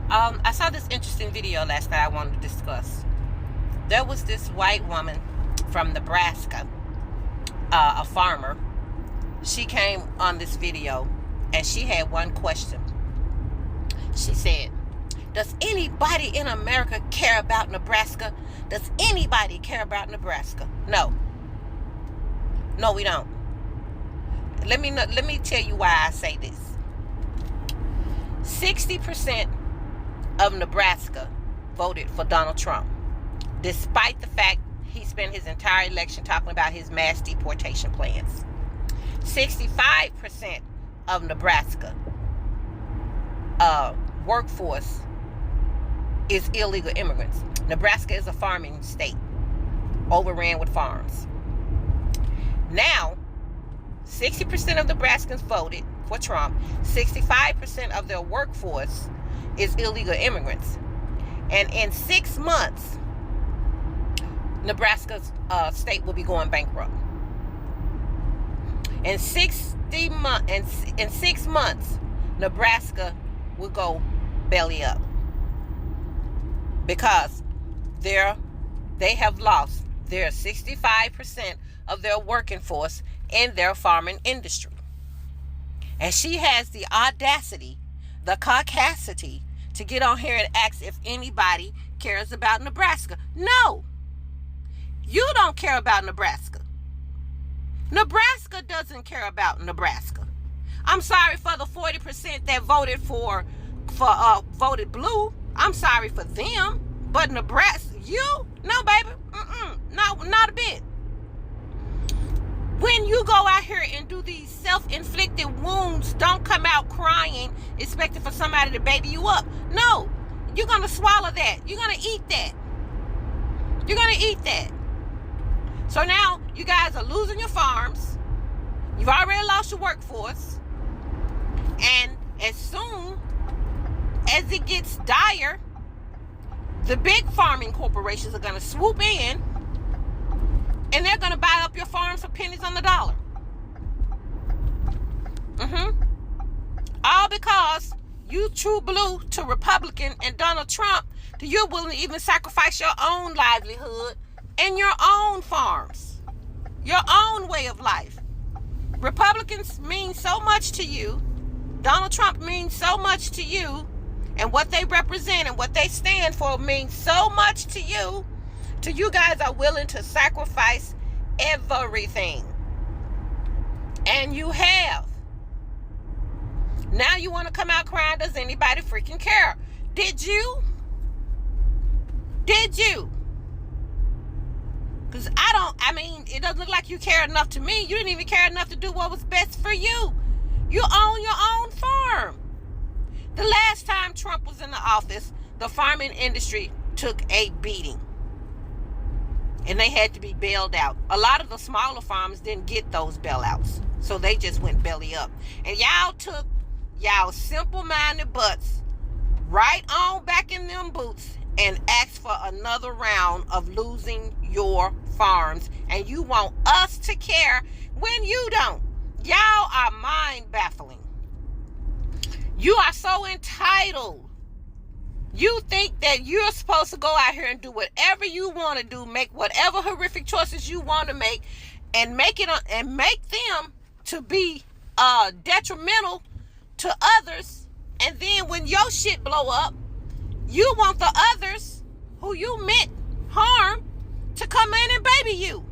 I saw this interesting video last night I wanted to discuss. There was this white woman from Nebraska, a farmer. She came on this video and she had one question. She said, does anybody in America care about Nebraska? Does anybody care about Nebraska? No. No, we don't. Let me tell you why I say this. 60% of Nebraska voted for Donald Trump, despite the fact he spent his entire election talking about his mass deportation plans. 65% of Nebraska workforce is illegal immigrants. Nebraska is a farming state, overran with farms. Now, 60% of Nebraskans voted for Trump. 65% of their workforce is illegal immigrants. And in 6 months, Nebraska's state will be going bankrupt. In 6 months, Nebraska will go belly up because they have lost their 65% of their working force in their farming industry. And she has the audacity, the caucasity to get on here and ask if anybody cares about Nebraska. No, you don't care about Nebraska. Nebraska doesn't care about Nebraska. I'm sorry for the 40% that voted voted blue. I'm sorry for them. But Nebraska, no, baby, no, not a bit. When you go out here and do these self-inflicted wounds, don't come out crying, expecting for somebody to baby you up. No, you're going to swallow that. You're going to eat that. You're going to eat that. So now you guys are losing your farms. You've already lost your workforce. And as soon as it gets dire, the big farming corporations are going to swoop in and they're going to buy up your farms for pennies on the dollar. All because you true blue to Republican and Donald Trump, that you're willing to even sacrifice your own livelihood and your own farms, your own way of life. Republicans mean so much to you. Donald Trump means so much to you. And what they represent and what they stand for means so much to you. You guys are willing to sacrifice everything. And you have. Now you want to come out crying, does anybody freaking care? Did you? Did you? Because it doesn't look like you care enough to me. You didn't even care enough to do what was best for you. You own your own farm. The last time Trump was in the office, the farming industry took a beating. And they had to be bailed out. A lot of the smaller farms didn't get those bailouts. So they just went belly up. And y'all took y'all simple-minded butts right on back in them boots and asked for another round of losing your farms. And you want us to care when you don't. Y'all are mind-baffling. You are so entitled. You think that you're supposed to go out here and do whatever you want to do, make whatever horrific choices you want to make, and make them to be detrimental to others. And then when your shit blow up, you want the others who you meant harm to come in and baby you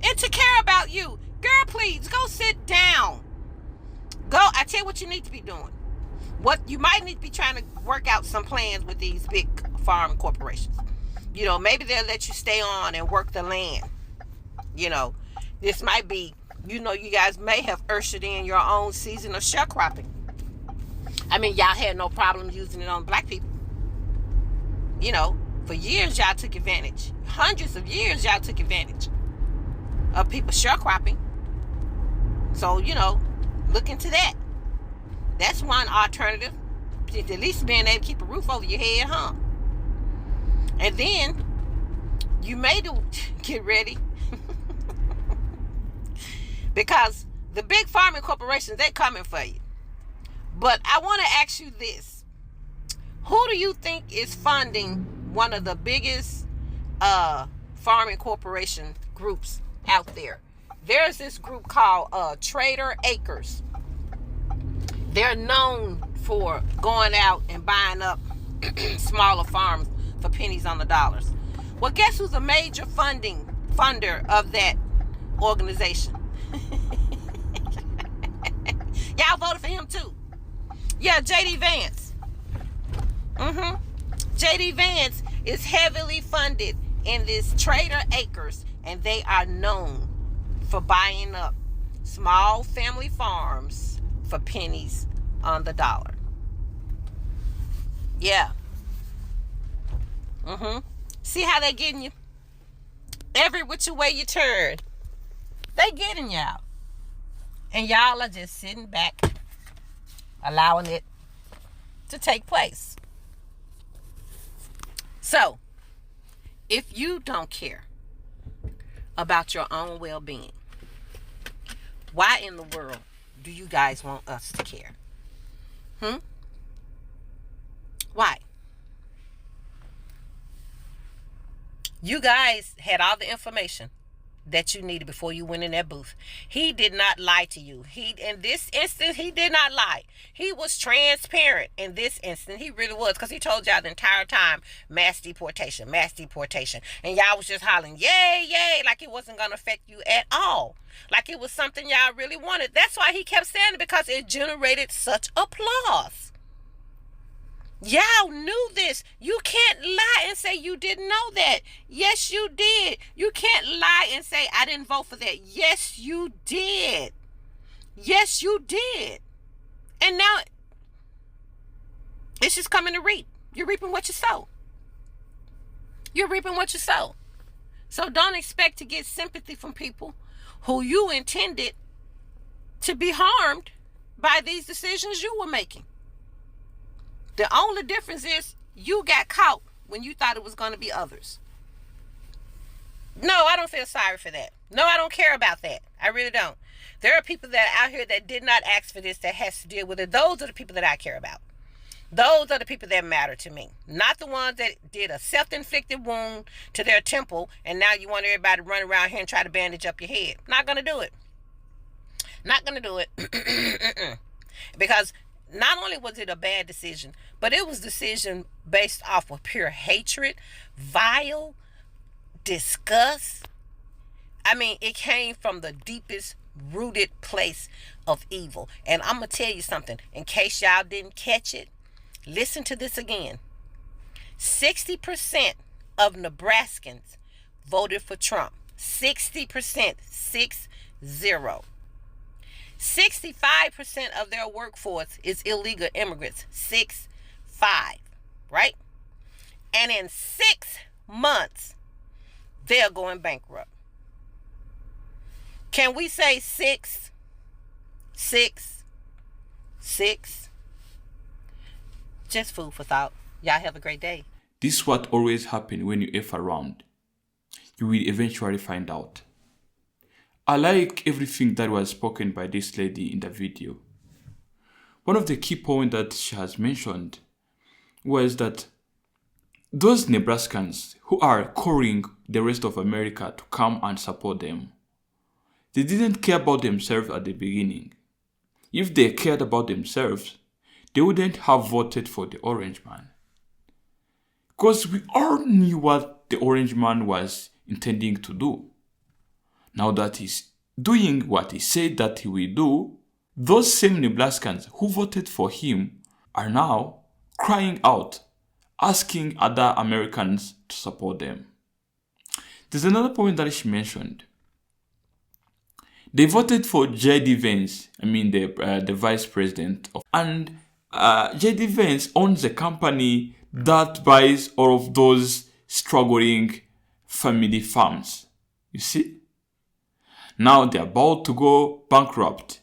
and to care about you. Girl, please go sit down. Go. I tell you what you need to be doing. What you might need to be trying to work out some plans with these big farm corporations. Maybe they'll let you stay on and work the land. This might be, you guys may have ushered in your own season of sharecropping. Y'all had no problem using it on black people. For years y'all took advantage. Hundreds of years y'all took advantage of people sharecropping. So, look into that. That's one alternative. At least being able to keep a roof over your head, huh? And then you may get ready because the big farming corporations, they're coming for you. But I want to ask you this. Who do you think is funding one of the biggest farming corporation groups out there? There's this group called Trader Acres. They're known for going out and buying up smaller farms for pennies on the dollars. Well, guess who's a major funder of that organization? Y'all voted for him too. Yeah, J.D. Vance. J.D. Vance is heavily funded in this Trader Acres, and they are known for buying up small family farms for pennies on the dollar. Yeah. See how they getting you? Every which way you turn, they getting y'all. And y'all are just sitting back, allowing it to take place. So, if you don't care about your own well-being, why in the world do you guys want us to care? Why? You guys had all the information that you needed before you went in that booth. He did not lie to you. In this instance, he did not lie. He was transparent in this instance. He really was, because he told y'all the entire time, mass deportation, mass deportation. And y'all was just hollering, yay, yay, like it wasn't going to affect you at all. Like it was something y'all really wanted. That's why he kept saying it, because it generated such applause. Y'all knew this. You can't lie and say you didn't know that. Yes, you did. You can't lie and say I didn't vote for that. Yes, you did. Yes, you did. And now it's just coming to reap. You're reaping what you sow. You're reaping what you sow. So don't expect to get sympathy from people who you intended to be harmed by these decisions you were making. The only difference is you got caught when you thought it was going to be others. No, I don't feel sorry for that. No, I don't care about that. I really don't. There are people that are out here that did not ask for this, that has to deal with it. Those are the people that I care about. Those are the people that matter to me. Not the ones that did a self-inflicted wound to their temple, and now you want everybody to run around here and try to bandage up your head. Not going to do it. Not going to do it. Because not only was it a bad decision, but it was a decision based off of pure hatred, vile, disgust. I mean, it came from the deepest rooted place of evil. And I'm going to tell you something, in case y'all didn't catch it, listen to this again. 60% of Nebraskans voted for Trump. 60%, 6-0. 65% of their workforce is illegal immigrants. 6-5, right? And in 6 months, they're going bankrupt. Can we say 6? Just food for thought. Y'all have a great day. This is what always happens when you F around. You will eventually find out. I like everything that was spoken by this lady in the video. One of the key points that she has mentioned was that those Nebraskans who are calling the rest of America to come and support them, they didn't care about themselves at the beginning. If they cared about themselves, they wouldn't have voted for the Orange Man. Because we all knew what the Orange Man was intending to do. Now that he's doing what he said that he will do, those same Nebraskans who voted for him are now crying out, asking other Americans to support them. There's another point that she mentioned. They voted for J.D. Vance, the vice president. And J.D. Vance owns a company that buys all of those struggling family farms. You see? Now they're about to go bankrupt.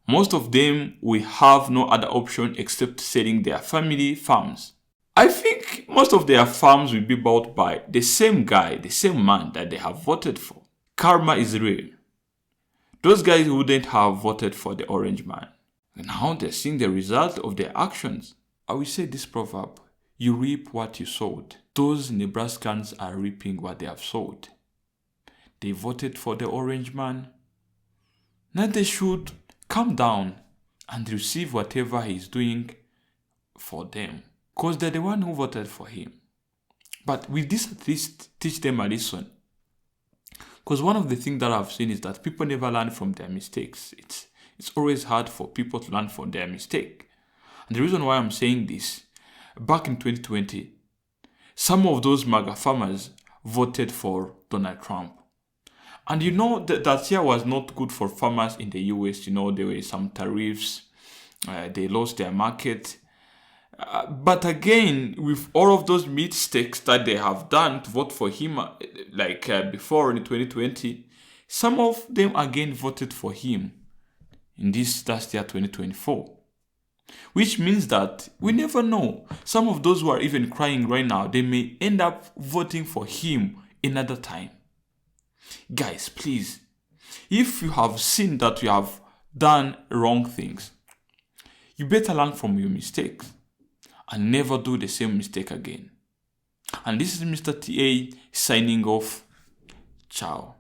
Most of them will have no other option except selling their family farms. I think most of their farms will be bought by the same guy, the same man that they have voted for. Karma is real. Those guys wouldn't have voted for the Orange Man. And now they're seeing the result of their actions. I will say this proverb: you reap what you sowed. Those Nebraskans are reaping what they have sowed. They voted for the orange man. Now they should calm down and receive whatever he's doing for them, because they're the one who voted for him. But with this, at least teach them a lesson. Because one of the things that I've seen is that people never learn from their mistakes. It's always hard for people to learn from their mistake. And the reason why I'm saying this, back in 2020, some of those MAGA farmers voted for Donald Trump. And you know that year was not good for farmers in the US. You know, there were some tariffs. They lost their market. But again, with all of those mistakes that they have done to vote for him, before in 2020, some of them again voted for him in this last year, 2024. Which means that we never know. Some of those who are even crying right now, they may end up voting for him another time. Guys, please, if you have seen that you have done wrong things, you better learn from your mistakes and never do the same mistake again. And this is Mr. TA signing off. Ciao.